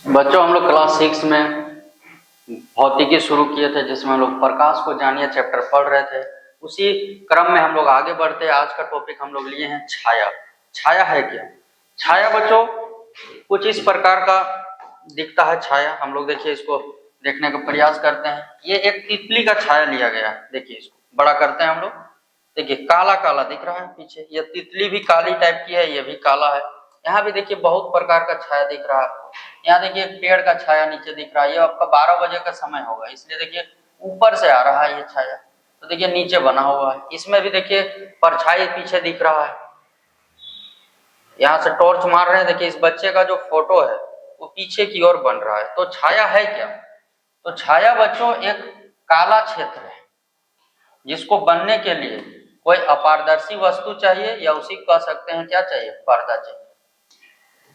बच्चों हम लोग क्लास 6 में भौतिकी शुरू किए थे, जिसमें हम लोग प्रकाश को जानिए चैप्टर पढ़ रहे थे। उसी क्रम में हम लोग आगे बढ़ते हैं। आज का टॉपिक हम लोग लिए हैं छाया। छाया है क्या? छाया बच्चों कुछ इस प्रकार का दिखता है। छाया हम लोग देखिए, इसको देखने का प्रयास करते हैं। ये एक तितली का छाया लिया गया है। देखिए इसको बड़ा करते हैं हम लोग। देखिए काला काला दिख रहा है पीछे। ये तितली भी काली टाइप की है, ये भी काला है। यहाँ भी देखिए बहुत प्रकार का छाया दिख रहा है। यहाँ देखिए पेड़ का छाया नीचे दिख रहा है। ये आपका 12 बजे का समय होगा, इसलिए देखिए ऊपर से आ रहा है ये छाया। तो देखिए नीचे बना हुआ है। इसमें भी देखिए परछाई पीछे दिख रहा है। यहाँ से टॉर्च मार रहे हैं। देखिए इस बच्चे का जो फोटो है वो पीछे की ओर बन रहा है। तो छाया है क्या? तो छाया बच्चों एक काला क्षेत्र है, जिसको बनने के लिए कोई अपारदर्शी वस्तु चाहिए, या उसी कह सकते हैं क्या चाहिए, पर्दा चाहिए।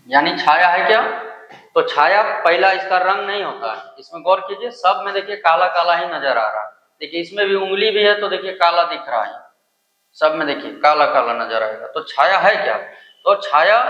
यानी छाया है क्या? तो छाया पहला इसका रंग नहीं होता है। इसमें गौर कीजिए, सब में देखिए काला काला ही नजर आ रहा है। देखिए इसमें भी उंगली भी है, तो देखिए काला दिख रहा है। सब में देखिए काला काला नजर आएगा। तो छाया है क्या? तो छाया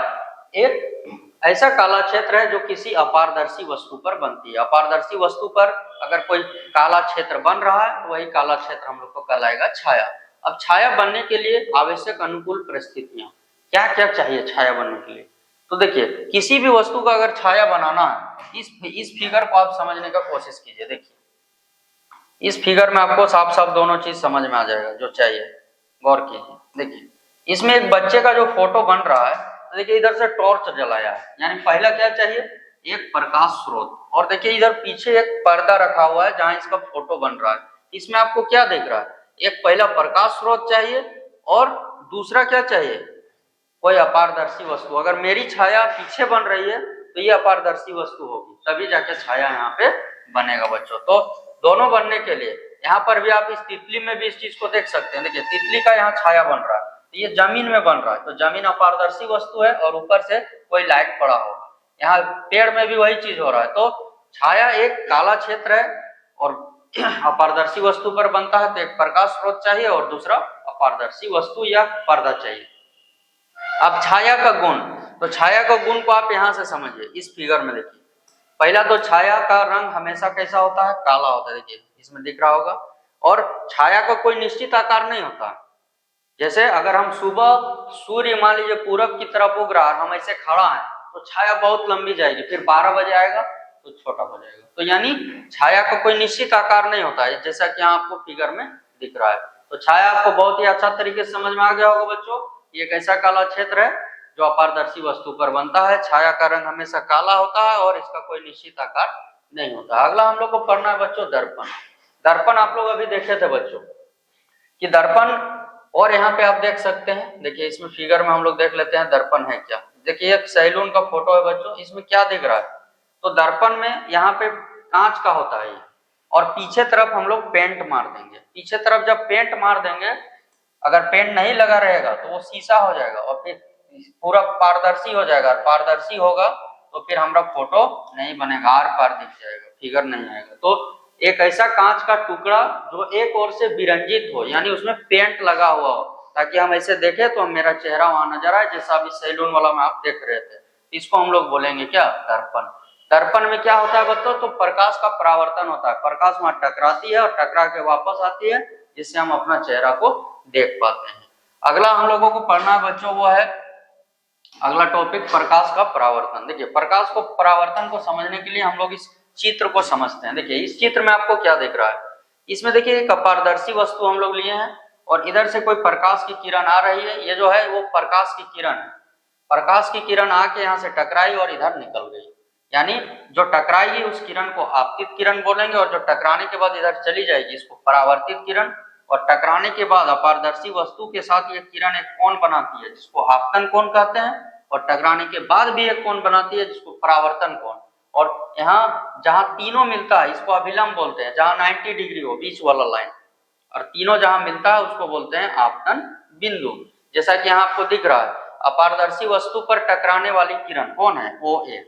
एक ऐसा काला क्षेत्र है जो किसी अपारदर्शी वस्तु पर बनती है। अपारदर्शी वस्तु पर अगर कोई काला क्षेत्र बन रहा है तो वही काला क्षेत्र हम लोग को कहलाएगा छाया। अब छाया बनने के लिए आवश्यक अनुकूल परिस्थितियां क्या क्या चाहिए छाया बनने के लिए? तो देखिए किसी भी वस्तु का अगर छाया बनाना है, इस फिगर को आप समझने का कोशिश कीजिए। देखिए इस फिगर में आपको साफ साफ दोनों चीज समझ में आ जाएगा जो चाहिए। गौर कीजिए, देखिए इसमें एक बच्चे का जो फोटो बन रहा है, तो देखिए इधर से टॉर्च जलाया है, यानी पहला क्या चाहिए, एक प्रकाश स्रोत। और देखिए इधर पीछे एक पर्दा रखा हुआ है जहां इसका फोटो बन रहा है। इसमें आपको क्या दिख रहा है? एक पहला प्रकाश स्रोत चाहिए और दूसरा क्या चाहिए, कोई अपारदर्शी वस्तु। अगर मेरी छाया पीछे बन रही है तो ये अपारदर्शी वस्तु होगी, तभी जाके छाया यहाँ पे बनेगा बच्चों। तो दोनों बनने के लिए यहाँ पर भी आप इस तितली में भी इस चीज को देख सकते हैं। देखिए तितली का यहाँ छाया बन रहा है, तो ये जमीन में बन रहा है, तो जमीन अपारदर्शी वस्तु है और ऊपर से कोई लाइट पड़ा हो। यहाँ पेड़ में भी वही चीज हो रहा है। तो छाया एक काला क्षेत्र है और अपारदर्शी वस्तु पर बनता है, तो एक प्रकाश स्रोत चाहिए और दूसरा अपारदर्शी वस्तु या पर्दा चाहिए। अब छाया का गुण, तो छाया का गुण को आप यहां से समझिए। इस फिगर में देखिए, पहला तो छाया का रंग हमेशा कैसा होता है, काला होता है। देखिए इसमें दिख रहा होगा। और छाया का कोई निश्चित आकार नहीं होता। जैसे अगर हम सुबह सूर्य मान लीजिए पूरब की तरफ उग रहा है, हम ऐसे खड़ा है, तो छाया बहुत लंबी जाएगी, फिर 12 बजे आएगा तो छोटा हो जाएगा। तो यानी छाया का कोई निश्चित आकार नहीं होता है, जैसा कि यहाँ आपको फिगर में दिख रहा है। तो छाया आपको बहुत ही अच्छा तरीके से समझ में आ गया होगा बच्चों। ये एक ऐसा काला क्षेत्र है जो अपारदर्शी वस्तु पर बनता है। छाया का रंग हमेशा काला होता है और इसका कोई निश्चित आकार नहीं होता। अगला हम लोग को पढ़ना है बच्चों दर्पण। दर्पण आप लोग अभी देखे थे बच्चों कि दर्पण, और यहाँ पे आप देख सकते हैं। देखिए इसमें फिगर में हम लोग देख लेते हैं दर्पण है क्या। देखिए एक सैलून का फोटो है बच्चों। इसमें क्या दिख रहा है, तो दर्पण में यहाँ पे कांच का होता है ये, और पीछे तरफ हम लोग पेंट मार देंगे। पीछे तरफ जब पेंट मार देंगे, अगर पेंट नहीं लगा रहेगा तो वो शीशा हो जाएगा और फिर पूरा पारदर्शी हो जाएगा। पारदर्शी होगा तो फिर हमारा फोटो नहीं बनेगा, आर पार दिख जाएगा, फिगर नहीं आएगा। तो एक ऐसा कांच का टुकड़ा जो एक ओर से विरंजित हो, यानी उसमें पेंट लगा हुआ हो, ताकि हम ऐसे देखें तो मेरा चेहरा वहां नजर आए, जैसा अभी सैलून वाला में आप देख रहे थे। इसको हम लोग बोलेंगे क्या, दर्पण। दर्पण में क्या होता है बच्चों, तो प्रकाश का परावर्तन होता है। प्रकाश वहां टकराती है और टकरा के वापस आती है, जिससे हम अपना चेहरा को देख पाते हैं। अगला हम लोगों को पढ़ना है बच्चों, वो है अगला टॉपिक प्रकाश का परावर्तन। देखिए प्रकाश को परावर्तन को समझने के लिए हम लोग इस चित्र को समझते हैं। देखिए इस चित्र में आपको क्या दिख रहा है, इसमें देखिए एक अपारदर्शी वस्तु हम लोग लिए हैं और इधर से कोई प्रकाश की किरण आ रही है। ये जो है वो प्रकाश की किरण है। प्रकाश की किरण आके यहाँ से टकराई और इधर निकल गई, यानी जो टकराएगी उस किरण को आपतित किरण बोलेंगे, और जो टकराने के बाद इधर चली जाएगी इसको परावर्तित किरण। और टकराने के बाद अपारदर्शी वस्तु के साथ ये किरण एक कोण बनाती है, जिसको आपतन कोण कहते हैं, और टकराने के बाद भी एक कोण बनाती है जिसको परावर्तन कोण। और यहाँ जहां तीनों मिलता है इसको अभिलंब बोलते हैं, जहां 90 डिग्री हो बीच वाला लाइन, और तीनों जहां मिलता है उसको बोलते हैं आपतन बिंदु। जैसा कि यहाँ आपको दिख रहा है, अपारदर्शी वस्तु पर टकराने वाली किरण कौन है, OA।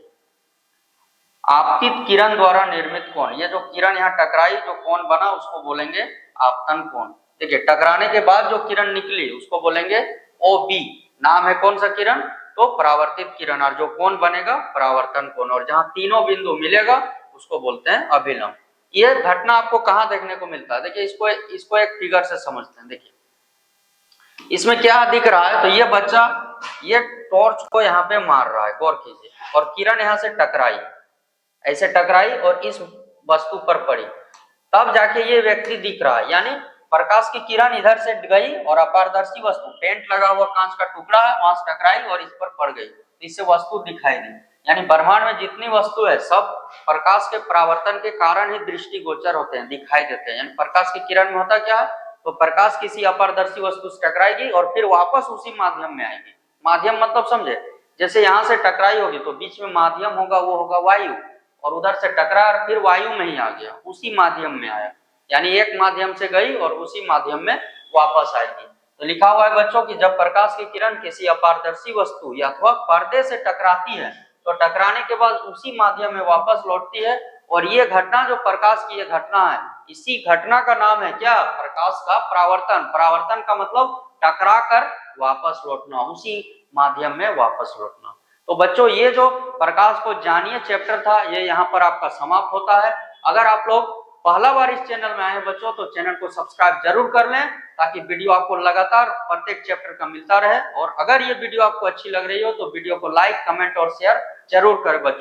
आपतित किरण द्वारा निर्मित कोण, ये जो किरण यहाँ टकराई जो कोण बना उसको बोलेंगे आपतन कोण। देखिए टकराने के बाद जो किरण निकली उसको बोलेंगे OB। नाम है कौन सा किरण, तो परावर्तित किरण, और जो कोण बनेगा परावर्तन कोण, और जहां तीनों बिंदु मिलेगा उसको बोलते हैं अभिलंब। ये घटना आपको कहां देखने को मिलता है? देखिए इसको एक फिगर से समझते हैं। देखिए इसमें क्या दिख रहा है, तो ये बच्चा ये टॉर्च को यहाँ पे मार रहा है, गौर कीजिए, और किरण यहाँ से टकराई, ऐसे टकराई और इस वस्तु पर पड़ी, तब जाके ये व्यक्ति दिख रहा है। यानी प्रकाश की किरण इधर से गई और अपारदर्शी वस्तु, पेंट लगा हुआ कांच का टुकड़ा है, वहां से टकराई और इस पर पड़ गई, इससे वस्तु दिखाई दी। यानी ब्रह्मांड में जितनी वस्तु है सब प्रकाश के परावर्तन के कारण ही दृष्टिगोचर होते हैं, दिखाई देते हैं। यानी प्रकाश की किरण में होता क्या है, तो प्रकाश किसी अपारदर्शी वस्तु से टकराएगी और फिर वापस उसी माध्यम में आएगी। माध्यम मतलब समझे, जैसे यहाँ से टकराई होगी तो बीच में माध्यम होगा, वो होगा वायु, और उधर से टकरा और फिर वायु में ही आ गया, उसी माध्यम में आया। यानी एक माध्यम से गई और उसी माध्यम में वापस आएगी। तो लिखा हुआ है बच्चों कि जब प्रकाश की किरण किसी अपारदर्शी वस्तु या अथवा पर्दे से टकराती है तो टकराने के बाद उसी माध्यम में वापस लौटती है, और ये घटना जो प्रकाश की ये घटना है, इसी घटना का नाम है क्या? प्रकाश का परावर्तन। परावर्तन का मतलब टकरा कर वापस लौटना, उसी माध्यम में वापस लौटना। तो बच्चों ये जो प्रकाश को जानिए चैप्टर था, ये यहाँ पर आपका समाप्त होता है। अगर आप लोग पहला बार इस चैनल में आए हैं बच्चों, तो चैनल को सब्सक्राइब जरूर कर लें, ताकि वीडियो आपको लगातार प्रत्येक चैप्टर का मिलता रहे। और अगर ये वीडियो आपको अच्छी लग रही हो तो वीडियो को लाइक, कमेंट और शेयर जरूर करें बच्चों।